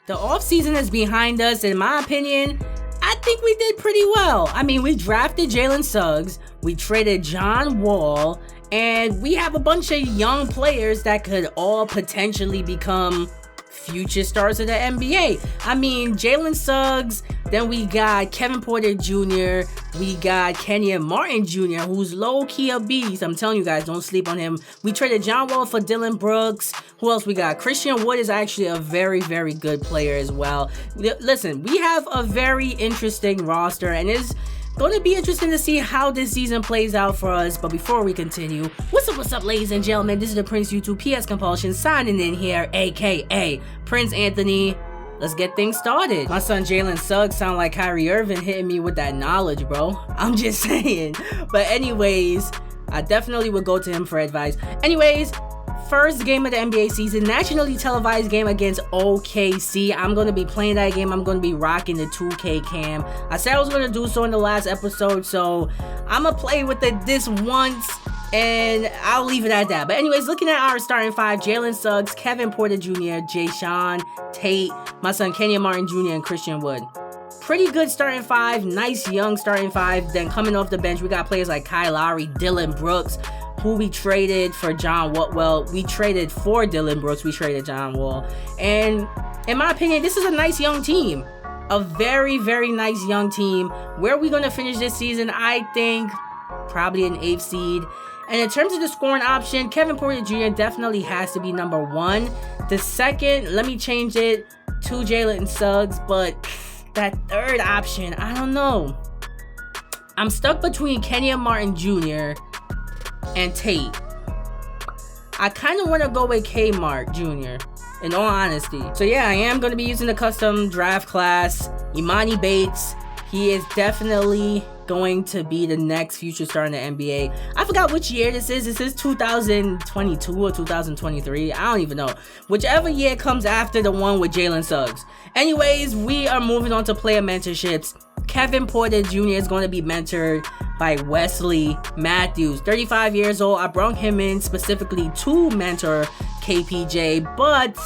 The offseason is behind us. In my opinion, I think we did pretty well. I mean, we drafted Jalen Suggs, we traded John Wall, and we have a bunch of young players that could all potentially become future stars of the NBA. I mean, Jalen Suggs, then we got Kevin Porter Jr., we got Kenyon Martin Jr., who's low-key a beast. I'm telling you guys, don't sleep on him. We traded John Wall for Dylan Brooks. Who else we got? Christian Wood is actually a very, very good player as well. Listen, we have a very interesting roster, and it's going to be interesting to see how this season plays out for us. But before we continue, what's up, ladies and gentlemen? This is the Prince YouTube PS Compulsion signing in here, aka Prince Anthony. Let's get things started. My son Jalen Suggs sound like Kyrie Irving hitting me with that knowledge, bro. I'm just saying. But anyways, I definitely would go to him for advice. Anyways, first game of the NBA season, nationally televised game against OKC. I'm going to be playing that game. I'm going to be rocking the 2K cam. I said I was going to do so in the last episode, so I'm going to play with it this once, and I'll leave it at that. But anyways, looking at our starting five, Jalen Suggs, Kevin Porter Jr., Jayshawn Tate, my son Kenyon Martin Jr., and Christian Wood. Pretty good starting five, nice young starting five. Then coming off the bench, we got players like Kyle Lowry, Dylan Brooks, who we traded for John Wall. Well, we traded for Dylan Brooks, we traded John Wall. And in my opinion, this is a nice young team. A very, very nice young team. Where are we going to finish this season? I think probably an 8th seed. And in terms of the scoring option, Kevin Porter Jr. definitely has to be number one. The second, let me change it to Jalen Suggs, but that third option, I don't know. I'm stuck between Kenyon Martin Jr. and Tate. I kind of want to go with Kmart Jr. in all honesty. So yeah, I am going to be using the custom draft class. Imani Bates, he is definitely going to be the next future star in the NBA. I forgot which year this is. This is 2022 or 2023. I don't even know. Whichever year comes after the one with Jalen Suggs. Anyways, we are moving on to player mentorships. Kevin Porter Jr. is going to be mentored by Wesley Matthews, 35 years old. I brought him in specifically to mentor KPJ, but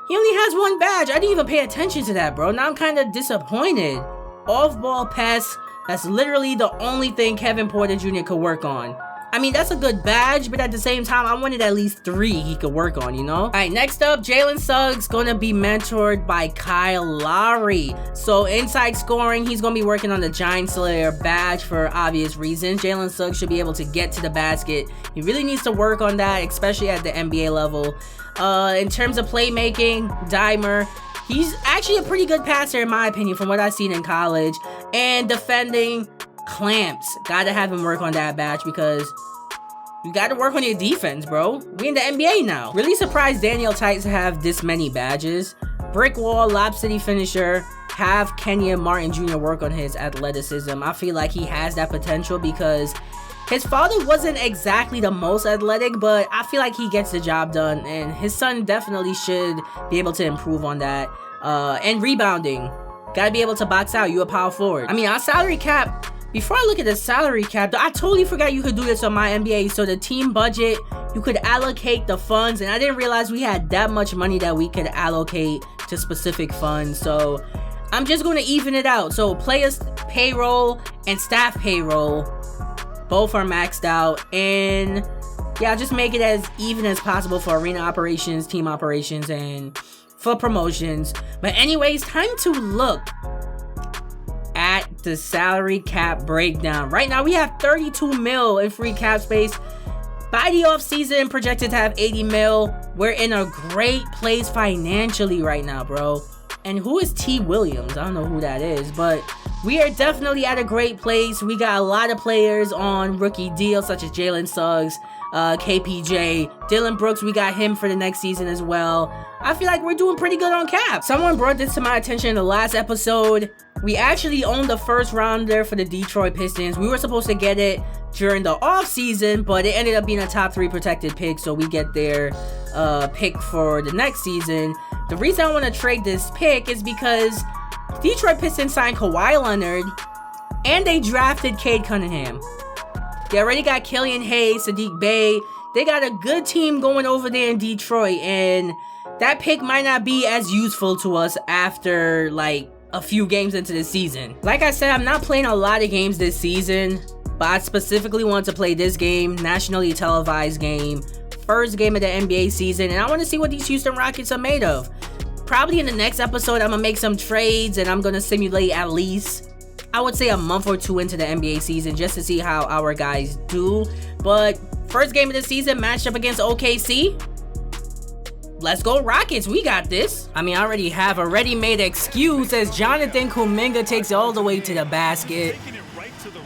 he only has one badge. I didn't even pay attention to that, bro. Now I'm kind of disappointed. Off-ball pass, that's literally the only thing Kevin Porter Jr. could work on. I mean, that's a good badge, but at the same time, I wanted at least 3 he could work on, you know? Alright, next up, Jalen Suggs gonna be mentored by Kyle Lowry. So, inside scoring, he's gonna be working on the Giant Slayer badge for obvious reasons. Jalen Suggs should be able to get to the basket. He really needs to work on that, especially at the NBA level. In terms of playmaking, Dimer, he's actually a pretty good passer in my opinion from what I've seen in college. And defending, Clamps. Gotta have him work on that badge because you gotta work on your defense, bro. We in the NBA now. Really surprised Daniel Tice to have this many badges. Brick Wall, Lob City Finisher. Have Kenyon Martin Jr. work on his athleticism. I feel like he has that potential because his father wasn't exactly the most athletic, but I feel like he gets the job done, and his son definitely should be able to improve on that. And rebounding. Gotta be able to box out. You a power forward. I mean, our salary cap, before I look at the salary cap, I totally forgot you could do this on my NBA. So the team budget, you could allocate the funds, and I didn't realize we had that much money that we could allocate to specific funds. So I'm just going to even it out. So players payroll and staff payroll, both are maxed out, and yeah, I'll just make it as even as possible for arena operations, team operations, and for promotions. But anyways, time to look at the salary cap breakdown. Right now we have 32 mil in free cap space. By the off season, projected to have 80 mil. We're in a great place financially right now, bro. And who is T. Williams? I don't know who that is, but we are definitely at a great place. We got a lot of players on rookie deals, such as Jalen Suggs, KPJ, Dylan Brooks. We got him for the next season as well. I feel like we're doing pretty good on cap. Someone brought this to my attention in the last episode. We actually owned the first rounder for the Detroit Pistons. We were supposed to get it during the off season, but it ended up being a top 3 protected pick, so we get their pick for the next season. The reason I want to trade this pick is because Detroit Pistons signed Kawhi Leonard and they drafted Cade Cunningham. They already got Killian Hayes, Sadiq Bey. They got a good team going over there in Detroit, and that pick might not be as useful to us after like a few games into the season. Like I said, I'm not playing a lot of games this season, but I specifically want to play this game, nationally televised game, first game of the NBA season, and I want to see what these Houston Rockets are made of. Probably in the next episode, I'm gonna make some trades and I'm gonna simulate at least, I would say, a month or two into the NBA season just to see how our guys do. But first game of the season, matched up against OKC. Let's go Rockets, we got this. I mean, I already have a ready-made excuse as Jonathan Kuminga takes it all the way to the basket.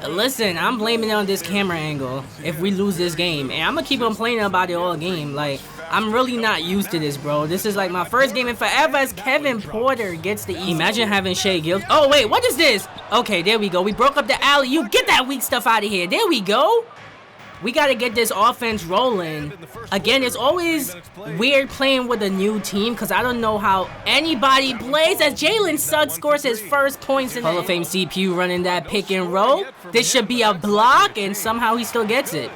Listen, I'm blaming it on this camera angle if we lose this game. And I'm gonna keep complaining about it all game. Like, I'm really not used to this, bro. This is like my first game in forever as Kevin Porter gets the E. Imagine having Shai Gilgeous. Oh, wait, what is this? Okay, there we go. We broke up the alley. You get that weak stuff out of here. There we go. We got to get this offense rolling. Again, it's always weird playing with a new team because I don't know how anybody plays as Jalen Suggs scores his first points in the Hall of Fame CPU running that pick and roll. This should be a block, and somehow he still gets it.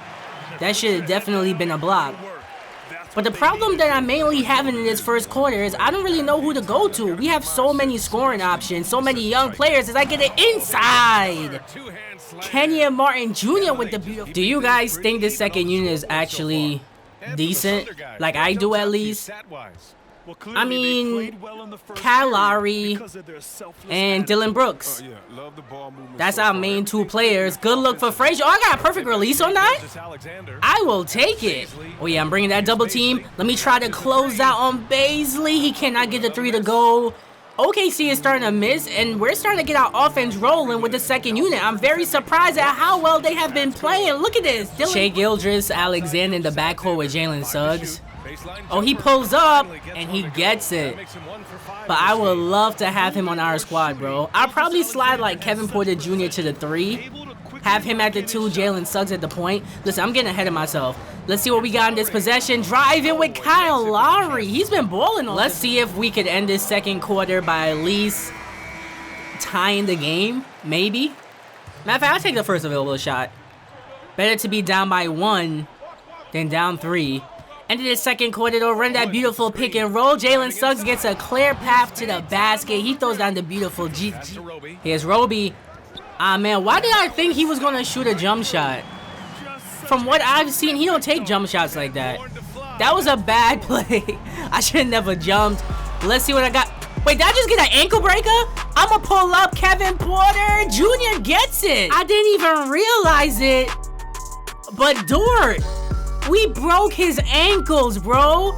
That should have definitely been a block. But the problem that I'm mainly having in this first quarter is I don't really know who to go to. We have so many scoring options, so many young players as I get it inside. Kenyon Martin Jr. with the beautiful. Do you guys think this second unit is actually decent? Like I do at least. I mean, Kyle Lowry and Dylan Brooks. That's our main two players. Good look for Frazier. Oh, I got a perfect release on that. I will take it. Oh, yeah, I'm bringing that double team. Let me try to close out on Bazley. He cannot get the three to go. OKC is starting to miss, and we're starting to get our offense rolling with the second unit. I'm very surprised at how well they have been playing. Look at this. Shai Gilgeous Alexander in the backcourt with Jalen Suggs. Oh, he pulls up, and he gets it. But I would love to have him on our squad, bro. I'll probably slide like Kevin Porter Jr. to the 3. Have him at the 2, Jalen Suggs at the point. Listen, I'm getting ahead of myself. Let's see what we got in this possession. Drive in with Kyle Lowry. He's been balling. Let's see if we could end this second quarter by at least tying the game, maybe. Matter of fact, I'll take the first available shot. Better to be down by 1 than down 3. End of the second quarter, though, run that beautiful pick and roll. Jalen Suggs gets a clear path to the basket. He throws down the beautiful G. Here's Roby. Ah, man, why did I think he was going to shoot a jump shot? From what I've seen, he don't take jump shots like that. That was a bad play. I should have never jumped. Let's see what I got. Wait, did I just get an ankle breaker? I'm going to pull up. Kevin Porter Jr. gets it. I didn't even realize it. But Dort, we broke his ankles, bro.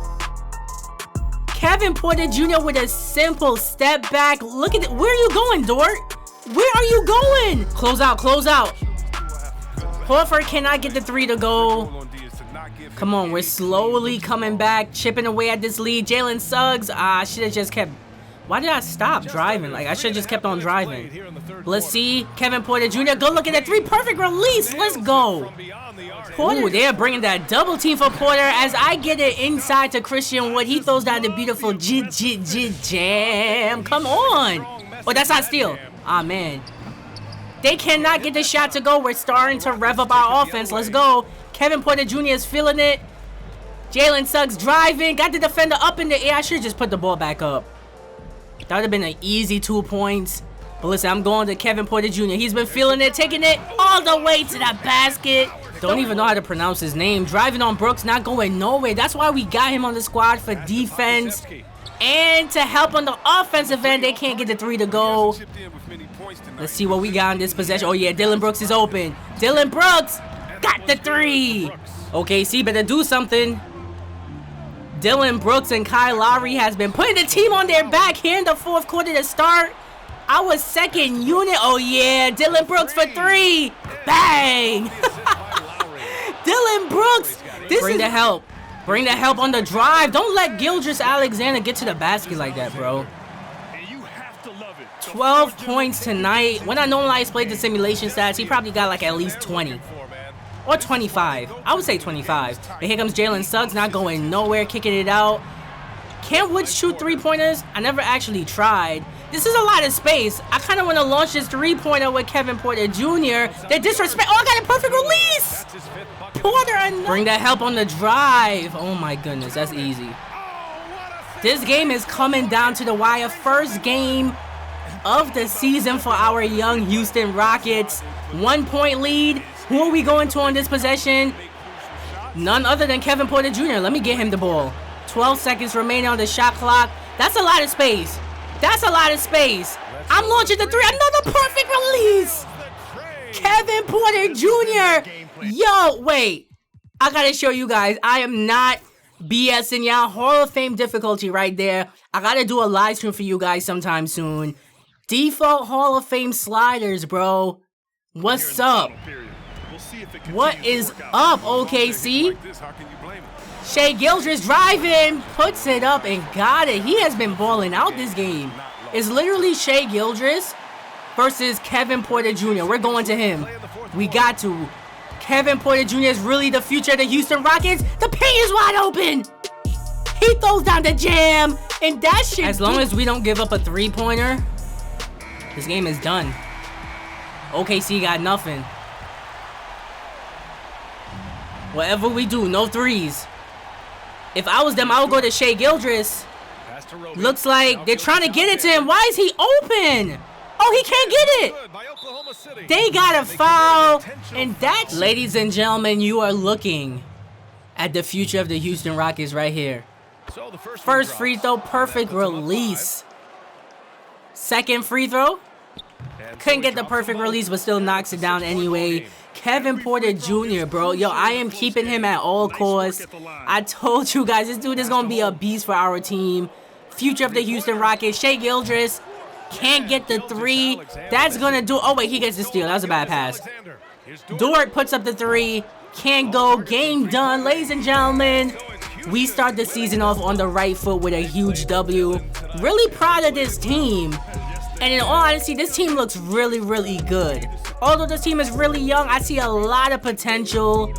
Kevin Porter Jr. with a simple step back. Look at it. Where are you going, Dort? Where are you going? Close out, close out. Horford cannot get the 3 to go. Come on, we're slowly coming back, chipping away at this lead. Jalen Suggs, I should have just kept. Why did I stop driving? Like, I should have just kept on driving. Let's see. Kevin Porter Jr. Go look at that 3. Perfect release. Let's go. Porter, they're bringing that double team for Porter as I get it inside to Christian Wood. He throws down the beautiful jam. Come on. Oh, that's not steal. Ah, man. They cannot get the shot to go. We're starting to rev up our offense. Let's go. Kevin Porter Jr. is feeling it. Jalen Suggs driving. Got the defender up in the air. I should have just put the ball back up. That would have been an easy 2 points. But listen, I'm going to Kevin Porter Jr. He's been feeling it, taking it all the way to the basket. Don't even know how to pronounce his name. Driving on Brooks, not going nowhere. That's why we got him on the squad for defense. And to help on the offensive end, they can't get the 3 to go. Let's see what we got in this possession. Oh, yeah, Dylan Brooks is open. Dylan Brooks got the 3. OKC better do something. Dylan Brooks and Kyle Lowry has been putting the team on their back here in the fourth quarter to start. Our second unit. Oh, yeah. Dylan Brooks for 3. Bang. Dylan Brooks. Bring the help. Bring the help on the drive. Don't let Gilgeous Alexander get to the basket like that, bro. 12 points tonight. When I normally played the simulation stats, he probably got like at least 20. Or 25. I would say 25. But here comes Jalen Suggs, not going nowhere, kicking it out. Can Woods shoot 3-pointers? I never actually tried. This is a lot of space. I kind of want to launch this 3-pointer with Kevin Porter Jr. They disrespect. Oh, I got a perfect release. Porter, bring that help on the drive. Oh my goodness, that's easy. This game is coming down to the wire. First game of the season for our young Houston Rockets. 1 point lead. Who are we going to on this possession? None other than Kevin Porter Jr. Let me get him the ball. 12 seconds remaining on the shot clock. That's a lot of space. That's a lot of space. I'm launching the three. Another perfect release. Kevin Porter Jr. Yo, wait. I gotta show you guys. I am not BSing y'all. Hall of Fame difficulty right there. I gotta do a live stream for you guys sometime soon. Default Hall of Fame sliders, bro. What's up? What is up, OKC? Shai Gilgeous driving, puts it up and got it. He has been balling out this game. It's literally Shai Gilgeous versus Kevin Porter Jr. We're going to him. We got to. Kevin Porter Jr. is really the future of the Houston Rockets. The paint is wide open. He throws down the jam, and that shit. As long as we don't give up a three-pointer, this game is done. OKC got nothing. Whatever we do, no threes. If I was them, I would go to Shai Gilgeous. Looks like they're trying to get it to him. Why is he open? Oh, he can't get it. They got a foul. And that, ladies and gentlemen, you are looking at the future of the Houston Rockets right here. First free throw, perfect release. Second free throw. Couldn't get the perfect release, but still knocks it down anyway. Kevin Porter Jr., bro. Yo, I am keeping him at all costs. I told you guys, this dude is going to be a beast for our team. Future of the Houston Rockets. Shai Gilgeous can't get the three. That's going to do... Oh, wait, he gets the steal. That was a bad pass. Dort puts up the three. Can't go. Game done. Ladies and gentlemen, we start the season off on the right foot with a huge W. Really proud of this team. And in all honesty, this team looks really, really good. Although this team is really young, I see a lot of potential.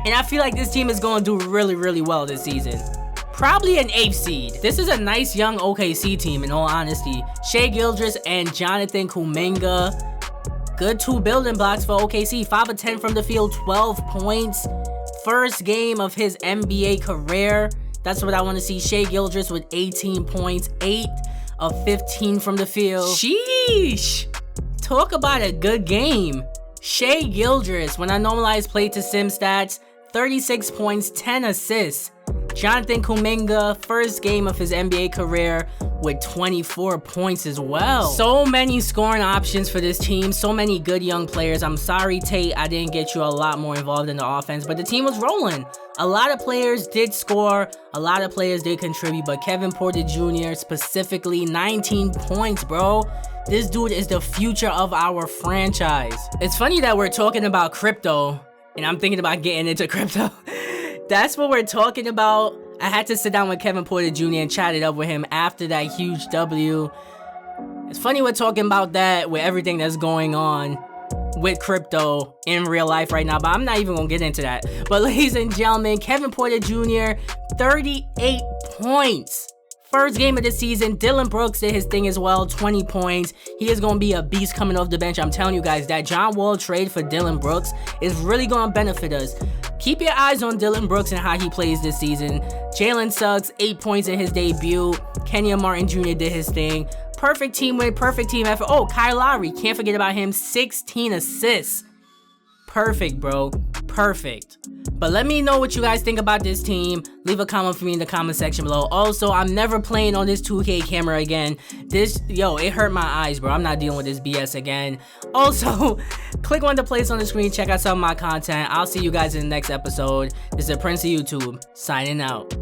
And I feel like this team is going to do really, really well this season. Probably an 8th seed. This is a nice young OKC team, in all honesty. Shai Gilgeous and Jonathan Kuminga. Good 2 building blocks for OKC. 5 of 10 from the field, 12 points. First game of his NBA career. That's what I want to see. Shai Gilgeous with 18 points, 8 of 15 from the field. Sheesh. Talk about a good game. Shai Gilgeous, when I normalize play to sim stats, 36 points, 10 assists. Jonathan Kuminga, first game of his NBA career with 24 points as well. So many scoring options for this team. So many good young players. I'm sorry, Tate, I didn't get you a lot more involved in the offense, but the team was rolling. A lot of players did score. A lot of players did contribute, but Kevin Porter Jr. specifically, 19 points, bro. This dude is the future of our franchise. It's funny that we're talking about crypto, and I'm thinking about getting into crypto. That's what we're talking about. I had to sit down with Kevin Porter Jr. and chat it up with him after that huge W. It's funny we're talking about that with everything that's going on with crypto in real life right now, but I'm not even gonna get into that. But ladies and gentlemen, Kevin Porter Jr., 38 points. First game of the season. Dillon Brooks did his thing as well, 20 points. He is going to be a beast coming off the bench. I'm telling you guys, that John Wall trade for Dillon Brooks is really going to benefit us. Keep your eyes on Dillon Brooks and how he plays this season. Jalen Suggs, 8 points in his debut. Kenyon Martin Jr. did his thing. Perfect team win, perfect team effort. Oh, Kyle Lowry, can't forget about him. 16 assists. Perfect, bro. Perfect. But let me know what you guys think about this team. Leave a comment for me in the comment section below. Also, I'm never playing on this 2K camera again. Yo, it hurt my eyes, bro. I'm not dealing with this BS again. Also, click on the place on the screen. Check out some of my content. I'll see you guys in the next episode. This is the Prince of YouTube, signing out.